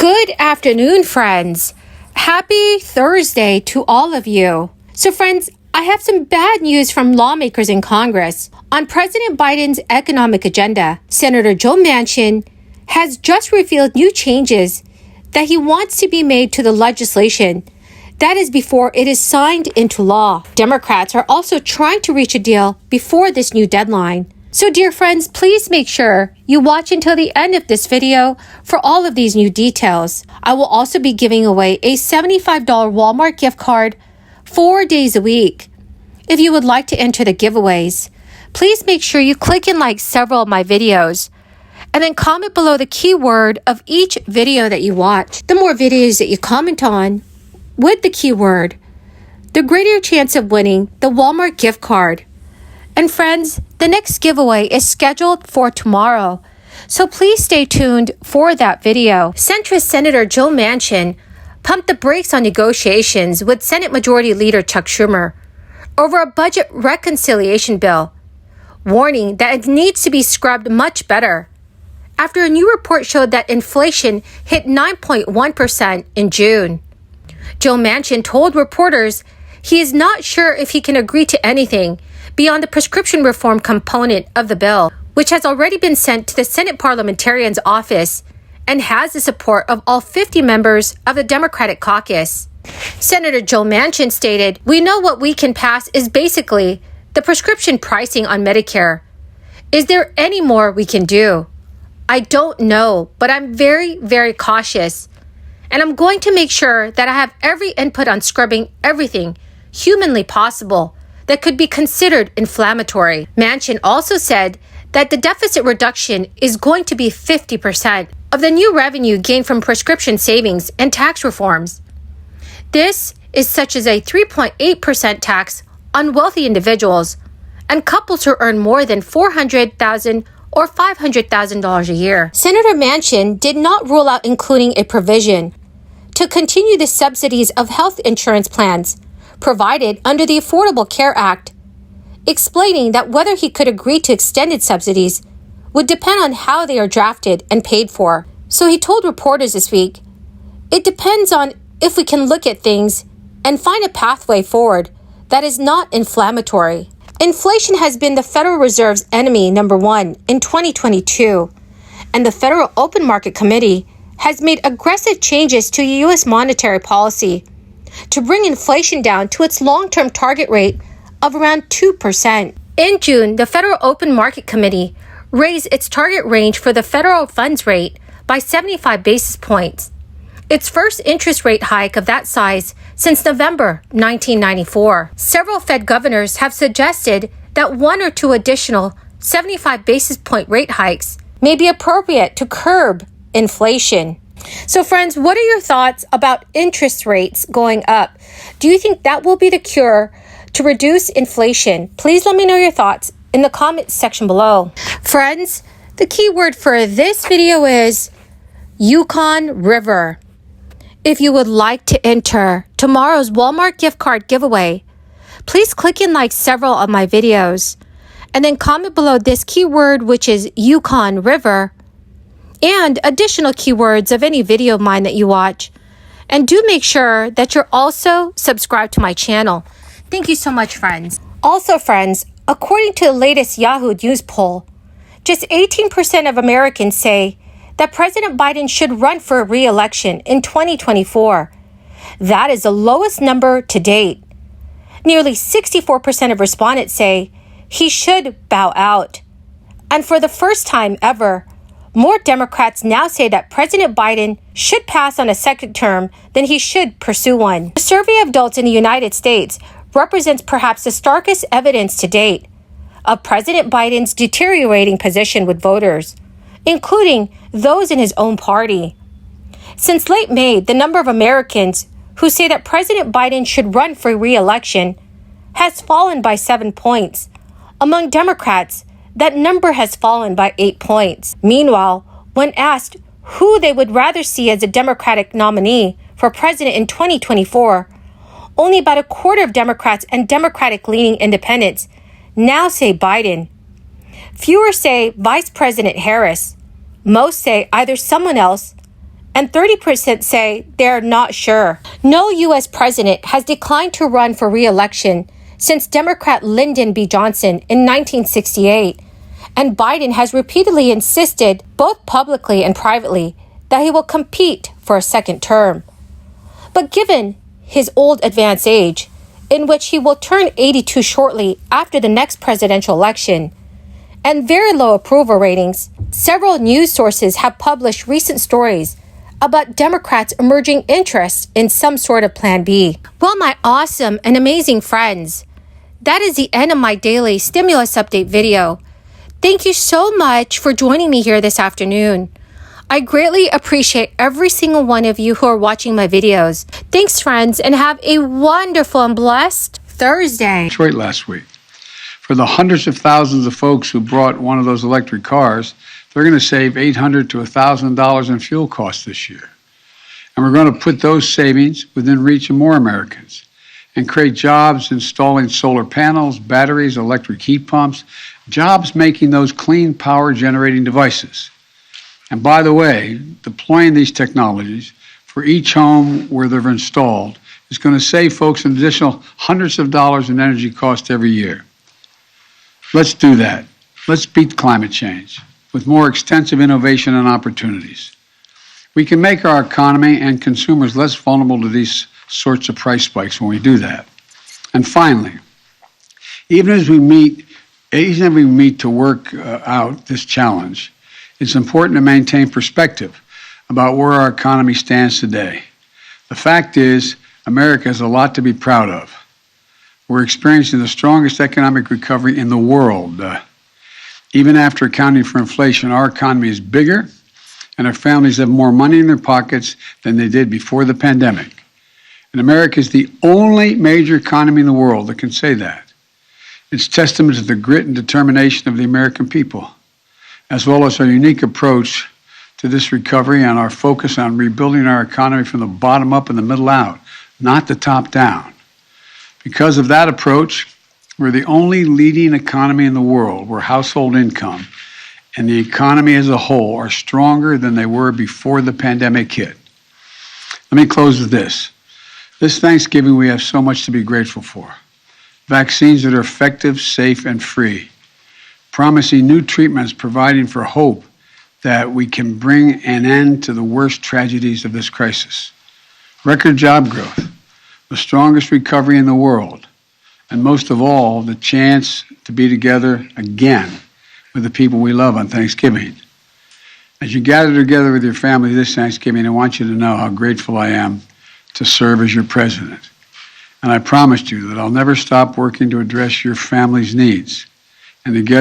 Good afternoon, friends. Happy Thursday to all of you. So, friends, I have some bad news from lawmakers in Congress. On President Biden's economic agenda, Senator Joe Manchin has just revealed new changes that he wants to be made to the legislation. That is before it is signed into law. Democrats are also trying to reach a deal before this new deadline. So, dear friends, please make sure you watch until the end of this video for all of these new details. I will also be giving away a $75 Walmart gift card 4 days a week. If you would like to enter the giveaways, please make sure you click and like several of my videos, and then comment below the keyword of each video that you watch. The more videos that you comment on with the keyword, the greater your chance of winning the Walmart gift card. And friends, the next giveaway is scheduled for tomorrow, so please stay tuned for that video. Centrist Senator Joe Manchin pumped the brakes on negotiations with Senate Majority Leader Chuck Schumer over a budget reconciliation bill, warning that it needs to be scrubbed much better after a new report showed that inflation hit 9.1% in June. Joe Manchin told reporters he is not sure if he can agree to anything beyond the prescription reform component of the bill, which has already been sent to the Senate Parliamentarian's office and has the support of all 50 members of the Democratic caucus. Senator Joe Manchin stated, "We know what we can pass is basically the prescription pricing on Medicare. Is there any more we can do? I don't know, but I'm very, very cautious. And I'm going to make sure that I have every input on scrubbing everything humanly possible that could be considered inflammatory." Manchin also said that the deficit reduction is going to be 50% of the new revenue gained from prescription savings and tax reforms. This is such as a 3.8% tax on wealthy individuals and couples who earn more than $400,000 or $500,000 a year. Senator Manchin did not rule out including a provision to continue the subsidies of health insurance plans provided under the Affordable Care Act, explaining that whether he could agree to extended subsidies would depend on how they are drafted and paid for. So he told reporters this week, "It depends on if we can look at things and find a pathway forward that is not inflammatory." Inflation has been the Federal Reserve's enemy number one in 2022, and the Federal Open Market Committee has made aggressive changes to U.S. monetary policy to bring inflation down to its long-term target rate of around 2%. In June, the Federal Open Market Committee raised its target range for the federal funds rate by 75 basis points, its first interest rate hike of that size since November 1994. Several Fed governors have suggested that one or two additional 75 basis point rate hikes may be appropriate to curb inflation. So friends, what are your thoughts about interest rates going up? Do you think that will be the cure to reduce inflation? Please let me know your thoughts in the comments section below. Friends, the key word for this video is Yukon River. If you would like to enter tomorrow's Walmart gift card giveaway, please click and like several of my videos, and then comment below this keyword, which is Yukon River, and additional keywords of any video of mine that you watch. And do make sure that you're also subscribed to my channel. Thank you so much, friends. Also, friends, according to the latest Yahoo News poll, just 18% of Americans say that President Biden should run for re-election in 2024. That is the lowest number to date. Nearly 64% of respondents say he should bow out. And for the first time ever, more Democrats now say that President Biden should pass on a second term than he should pursue one. The survey of adults in the United States represents perhaps the starkest evidence to date of President Biden's deteriorating position with voters, including those in his own party. Since late May, the number of Americans who say that President Biden should run for re-election has fallen by 7 points. Among Democrats, that number has fallen by 8 points. Meanwhile, when asked who they would rather see as a Democratic nominee for president in 2024, only about a quarter of Democrats and Democratic-leaning independents now say Biden. Fewer say Vice President Harris. Most say either someone else, and 30% say they're not sure. No U.S. president has declined to run for re-election since Democrat Lyndon B. Johnson in 1968, and Biden has repeatedly insisted, both publicly and privately, that he will compete for a second term. But given his old advanced age, in which he will turn 82 shortly after the next presidential election, and very low approval ratings, several news sources have published recent stories about Democrats' emerging interest in some sort of Plan B. Well, my awesome and amazing friends, that is the end of my daily stimulus update video. Thank you so much for joining me here this afternoon. I greatly appreciate every single one of you who are watching my videos. Thanks, friends, and have a wonderful and blessed Thursday. Detroit last week. For the hundreds of thousands of folks who brought one of those electric cars, they're going to save $800 to $1,000 in fuel costs this year. And we're going to put those savings within reach of more Americans and create jobs installing solar panels, batteries, electric heat pumps, jobs making those clean power generating devices. And by the way, deploying these technologies for each home where they're installed is going to save folks an additional hundreds of dollars in energy costs every year. Let's do that. Let's beat climate change with more extensive innovation and opportunities. We can make our economy and consumers less vulnerable to these sorts of price spikes when we do that. And finally, even as we meet to work out this challenge, it's important to maintain perspective about where our economy stands today. The fact is, America has a lot to be proud of. We're experiencing the strongest economic recovery in the world. Even after accounting for inflation, our economy is bigger, and our families have more money in their pockets than they did before the pandemic. And America is the only major economy in the world that can say that. It's testament to the grit and determination of the American people, as well as our unique approach to this recovery and our focus on rebuilding our economy from the bottom up and the middle out, not the top down. Because of that approach, we're the only leading economy in the world where household income and the economy as a whole are stronger than they were before the pandemic hit. Let me close with this. This Thanksgiving, we have so much to be grateful for. Vaccines that are effective, safe, and free. Promising new treatments, providing for hope that we can bring an end to the worst tragedies of this crisis. Record job growth, the strongest recovery in the world, and most of all, the chance to be together again with the people we love on Thanksgiving. As you gather together with your family this Thanksgiving, I want you to know how grateful I am to serve as your president. And I promised you that I'll never stop working to address your family's needs and to get